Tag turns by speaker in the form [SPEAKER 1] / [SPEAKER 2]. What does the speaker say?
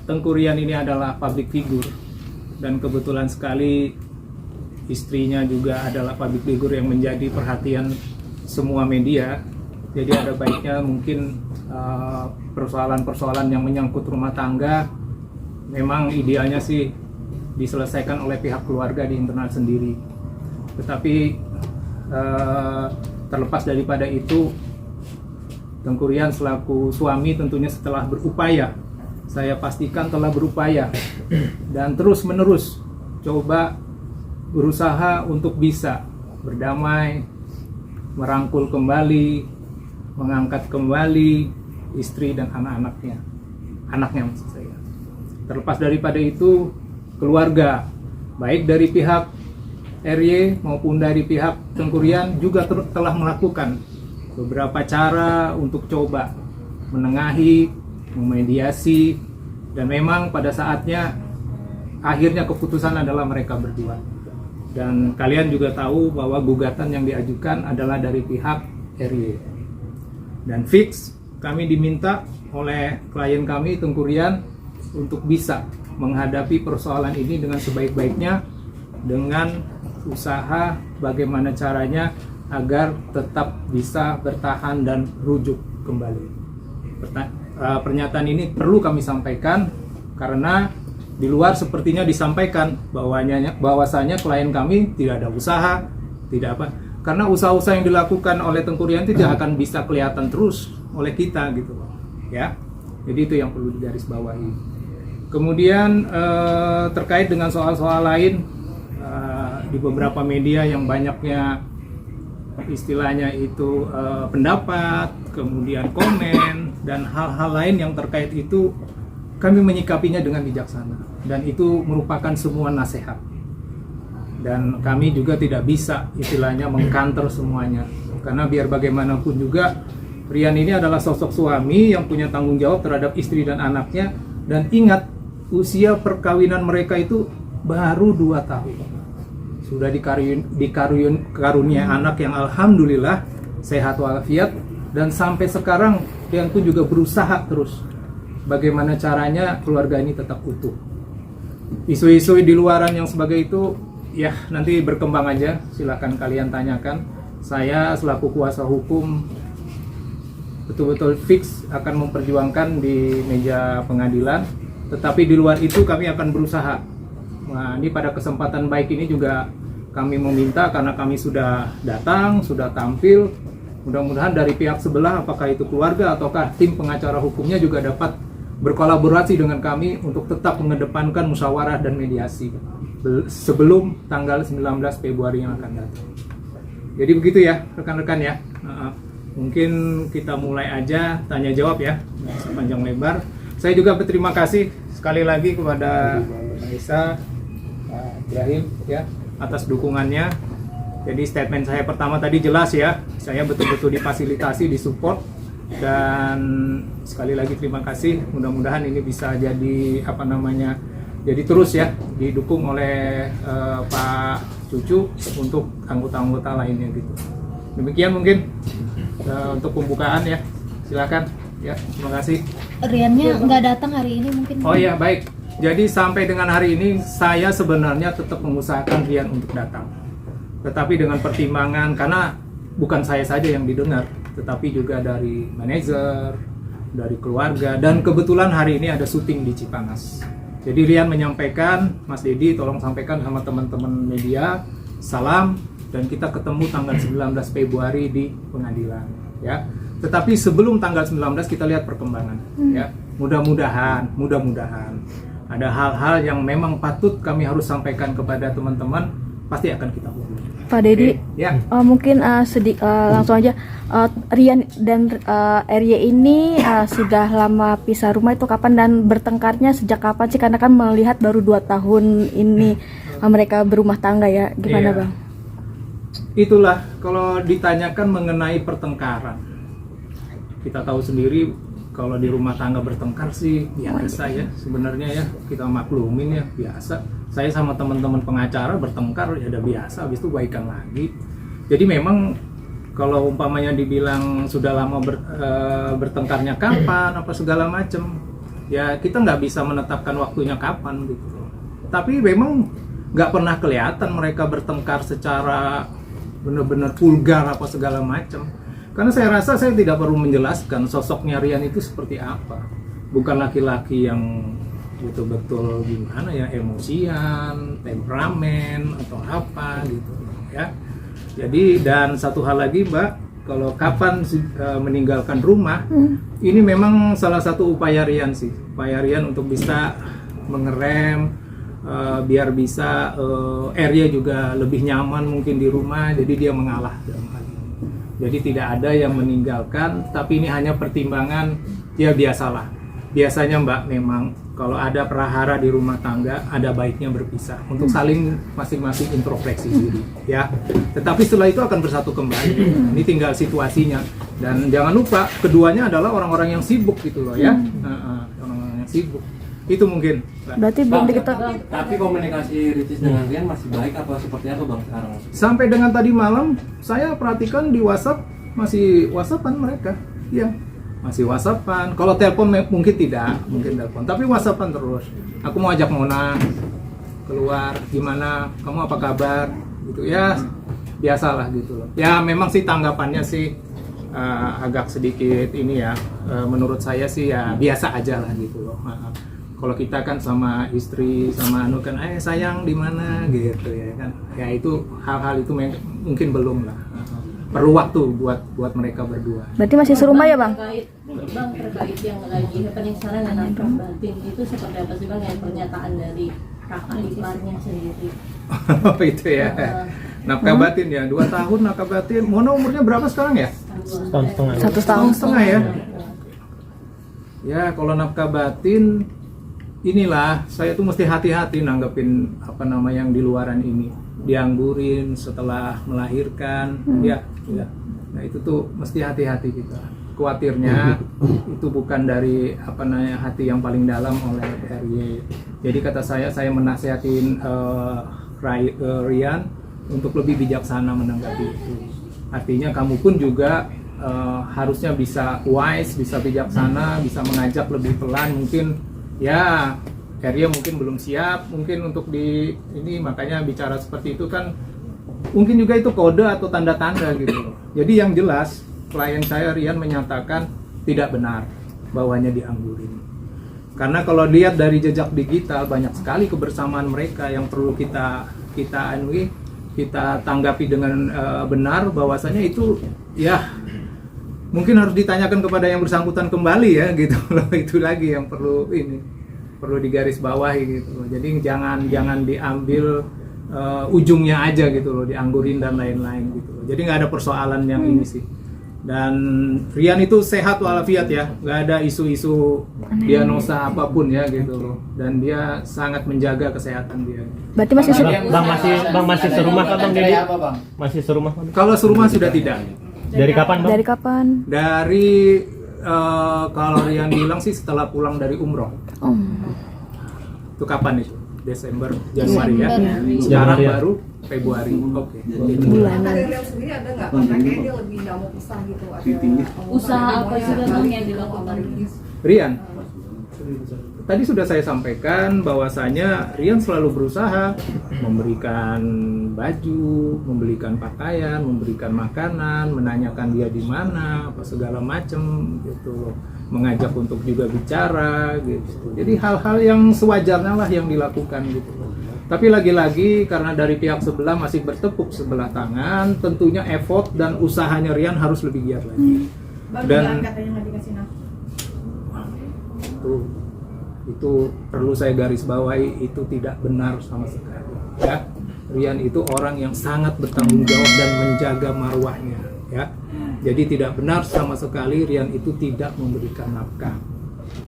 [SPEAKER 1] Tengku Rian ini adalah public figure dan kebetulan sekali istrinya juga adalah public figure yang menjadi perhatian semua media. Jadi ada baiknya mungkin persoalan-persoalan yang menyangkut rumah tangga memang idealnya sih diselesaikan oleh pihak keluarga di internal sendiri. Tetapi terlepas daripada itu, Tengku Rian selaku suami tentunya setelah berupaya, saya pastikan telah berupaya dan terus menerus coba berusaha untuk bisa berdamai, merangkul kembali, mengangkat kembali istri dan anaknya maksud saya. Terlepas daripada itu, keluarga baik dari pihak RY maupun dari pihak Tengku Rian juga telah melakukan beberapa cara untuk coba menengahi, memediasi, dan memang pada saatnya akhirnya keputusan adalah mereka berdua. Dan kalian juga tahu bahwa gugatan yang diajukan adalah dari pihak RY. Dan fix kami diminta oleh klien kami Tengku Rian untuk bisa menghadapi persoalan ini dengan sebaik-baiknya, dengan usaha bagaimana caranya agar tetap bisa bertahan dan rujuk kembali. Pernyataan ini perlu kami sampaikan karena di luar sepertinya disampaikan bahwasanya klien kami tidak ada usaha, tidak apa. Karena usaha-usaha yang dilakukan oleh Tengku Rian tidak akan bisa kelihatan terus oleh kita gitu, ya. Jadi itu yang perlu digarisbawahi. Kemudian terkait dengan soal-soal lain di beberapa media yang banyaknya istilahnya itu pendapat, kemudian komen dan hal-hal lain yang terkait itu, kami menyikapinya dengan bijaksana dan itu merupakan semua nasihat. Dan kami juga tidak bisa istilahnya mengkanter semuanya, karena biar bagaimanapun juga Rian ini adalah sosok suami yang punya tanggung jawab terhadap istri dan anaknya. Dan ingat, usia perkawinan mereka itu baru 2 tahun. Sudah dikarunia anak yang alhamdulillah sehat walafiat, dan sampai sekarang Rian pun juga berusaha terus bagaimana caranya keluarga ini tetap utuh. Isu-isu di luaran yang sebagai itu ya nanti berkembang aja, silakan kalian tanyakan. Saya selaku kuasa hukum betul-betul fix akan memperjuangkan di meja pengadilan, tetapi di luar itu kami akan berusaha. Nah, ini pada kesempatan baik ini juga kami meminta, karena kami sudah datang, sudah tampil, mudah-mudahan dari pihak sebelah, apakah itu keluarga ataukah tim pengacara hukumnya juga dapat berkolaborasi dengan kami untuk tetap mengedepankan musyawarah dan mediasi sebelum tanggal 19 Februari yang akan datang. Jadi begitu ya rekan-rekan ya. Mungkin kita mulai aja tanya jawab ya, sepanjang lebar. Saya juga berterima kasih sekali lagi kepada Aisyah, Ibrahim ya atas dukungannya. Jadi statement saya pertama tadi jelas ya, saya betul-betul difasilitasi, disupport, dan sekali lagi terima kasih. Mudah-mudahan ini bisa jadi jadi terus ya didukung oleh Pak Cucu untuk anggota-anggota lainnya gitu. Demikian mungkin untuk pembukaan ya, silakan ya, terima kasih.
[SPEAKER 2] Riannya nggak datang hari ini mungkin.
[SPEAKER 1] Oh ya baik, jadi sampai dengan hari ini saya sebenarnya tetap mengusahakan Rian untuk datang, tetapi dengan pertimbangan, karena bukan saya saja yang didengar, tetapi juga dari manajer, dari keluarga, dan kebetulan hari ini ada syuting di Cipanas. Jadi Rian menyampaikan, Mas Dedi tolong sampaikan sama teman-teman media, salam, dan kita ketemu tanggal 19 Februari di pengadilan ya. Tetapi sebelum tanggal 19 kita lihat perkembangan ya. Mudah-mudahan ada hal-hal yang memang patut kami harus sampaikan kepada teman-teman, pasti akan kita hubungi.
[SPEAKER 3] Pak Dedi,
[SPEAKER 1] ya.
[SPEAKER 3] Mungkin langsung aja, Rian dan RY ini sudah lama pisah rumah itu kapan, dan bertengkarnya sejak kapan sih? Karena kan melihat baru 2 tahun ini mereka berumah tangga ya, gimana
[SPEAKER 1] Iya.
[SPEAKER 3] Bang?
[SPEAKER 1] Itulah kalau ditanyakan mengenai pertengkaran, kita tahu sendiri kalau di rumah tangga bertengkar sih biasa ya, sebenarnya ya, kita maklumin ya, biasa. Saya sama teman-teman pengacara bertengkar ya udah biasa, habis itu baikan lagi. Jadi memang kalau umpamanya dibilang sudah lama bertengkarnya kapan apa segala macam, ya kita nggak bisa menetapkan waktunya kapan gitu. Tapi memang nggak pernah kelihatan mereka bertengkar secara benar-benar vulgar apa segala macam. Karena saya rasa saya tidak perlu menjelaskan sosoknya Rian itu seperti apa. Bukan laki-laki yang betul-betul gimana ya, emosian, temperamen atau apa gitu ya. Jadi dan satu hal lagi Mbak, kalau kapan meninggalkan rumah, ini memang salah satu upaya Rian sih. Upaya Rian untuk bisa mengerem, biar bisa area juga lebih nyaman mungkin di rumah, jadi dia mengalah dalam hal ini. Jadi tidak ada yang meninggalkan, tapi ini hanya pertimbangan, ya biasalah. Biasanya Mbak memang kalau ada prahara di rumah tangga, ada baiknya berpisah untuk saling masing-masing introspeksi diri, ya. Tetapi setelah itu akan bersatu kembali. Ini tinggal situasinya. Dan jangan lupa, keduanya adalah orang-orang yang sibuk gitu loh, ya. Orang-orang yang sibuk. Itu mungkin.
[SPEAKER 3] Berarti belum diketahui.
[SPEAKER 4] Tapi komunikasi Ricis dengan Rian masih baik apa seperti apa Bang sekarang?
[SPEAKER 1] Sampai dengan tadi malam, saya perhatikan di WhatsApp masih WhatsAppan mereka, iya. Masih WhatsAppan. Kalau telepon mungkin tidak, mungkin telepon. Tapi WhatsAppan terus. Aku mau ajak Mona keluar, gimana? Kamu apa kabar? Gitu ya, biasalah gitu loh. Ya memang sih tanggapannya sih agak sedikit ini ya. Menurut saya sih ya biasa aja lah gitu loh. Kalau kita kan sama istri, sama anu kan, sayang di mana gitu ya kan. Ya itu hal-hal itu mungkin belum lah. Perlu waktu buat mereka berdua.
[SPEAKER 3] Berarti masih serumah ya Bang?
[SPEAKER 5] Bang, terkait yang lagi happening sekarang dan nafkah batin itu seperti apa sih Bang yang pernyataan dari kakak iparnya sendiri?
[SPEAKER 1] Oh itu ya. Nafkah batin ya, 2 tahun nafkah batin. Mona umurnya berapa sekarang ya?
[SPEAKER 4] 1,5 tahun.
[SPEAKER 3] 1 tahun.
[SPEAKER 1] 1,5 tahun ya. Ya kalau nafkah batin, inilah saya tuh mesti hati-hati nanggepin apa nama yang di luaran ini. Dianggurin setelah melahirkan, ya. Nah itu tuh mesti hati-hati kita. Khawatirnya itu bukan dari apa namanya hati yang paling dalam oleh RY. Jadi kata saya menasihatin Rian untuk lebih bijaksana menanggapi itu. Artinya kamu pun juga harusnya bisa wise, bisa bijaksana, bisa mengajak lebih pelan. Mungkin ya Area mungkin belum siap, mungkin untuk di ini makanya bicara seperti itu kan mungkin juga itu kode atau tanda-tanda gitu loh. Jadi yang jelas klien saya Rian menyatakan tidak benar bahwanya dianggurin. Karena kalau lihat dari jejak digital banyak sekali kebersamaan mereka yang perlu kita tanggapi dengan benar bahwasanya itu ya mungkin harus ditanyakan kepada yang bersangkutan kembali ya gitu loh. Itu lagi yang perlu digarisbawahi gitu loh. Jadi jangan diambil ujungnya aja gitu loh, dianggurin dan lain-lain gitu loh. Jadi nggak ada persoalan yang ini sih. Dan Rian itu sehat walafiat ya, nggak ada isu-isu diagnosa apapun ya gitu loh. Dan dia sangat menjaga kesehatan dia.
[SPEAKER 3] Berarti masih
[SPEAKER 4] Bang masih serumah kan Bang Dedi? Masih serumah kan?
[SPEAKER 1] Kalau serumah sudah tidak.
[SPEAKER 4] Dari kapan Bang?
[SPEAKER 3] Dari kapan?
[SPEAKER 1] Dari kalau Rian bilang sih setelah pulang dari umroh. Itu kapan itu? Desember, Januari ya. Sekarang baru Februari. Oke.
[SPEAKER 3] Bulanan.
[SPEAKER 6] Dari Rian sendiri ada nggak? Kayaknya dia lebih nggak mau pisah gitu.
[SPEAKER 5] Usaha apa sih Bang yang dilakukan?
[SPEAKER 1] Rian, tadi sudah saya sampaikan bahwasanya Rian selalu berusaha memberikan baju, membelikan pakaian, memberikan makanan, menanyakan dia di mana, apa segala macam gitu, mengajak untuk juga bicara gitu. Jadi hal-hal yang sewajarnya lah yang dilakukan gitu. Tapi lagi-lagi karena dari pihak sebelah masih bertepuk sebelah tangan, tentunya effort dan usahanya Rian harus lebih giat lagi. Dan
[SPEAKER 6] katanya nggak dikasih nafkah.
[SPEAKER 1] itu perlu saya garis bawahi, itu tidak benar sama sekali ya. Rian itu orang yang sangat bertanggung jawab dan menjaga marwahnya ya. Jadi tidak benar sama sekali Rian itu tidak memberikan nafkah.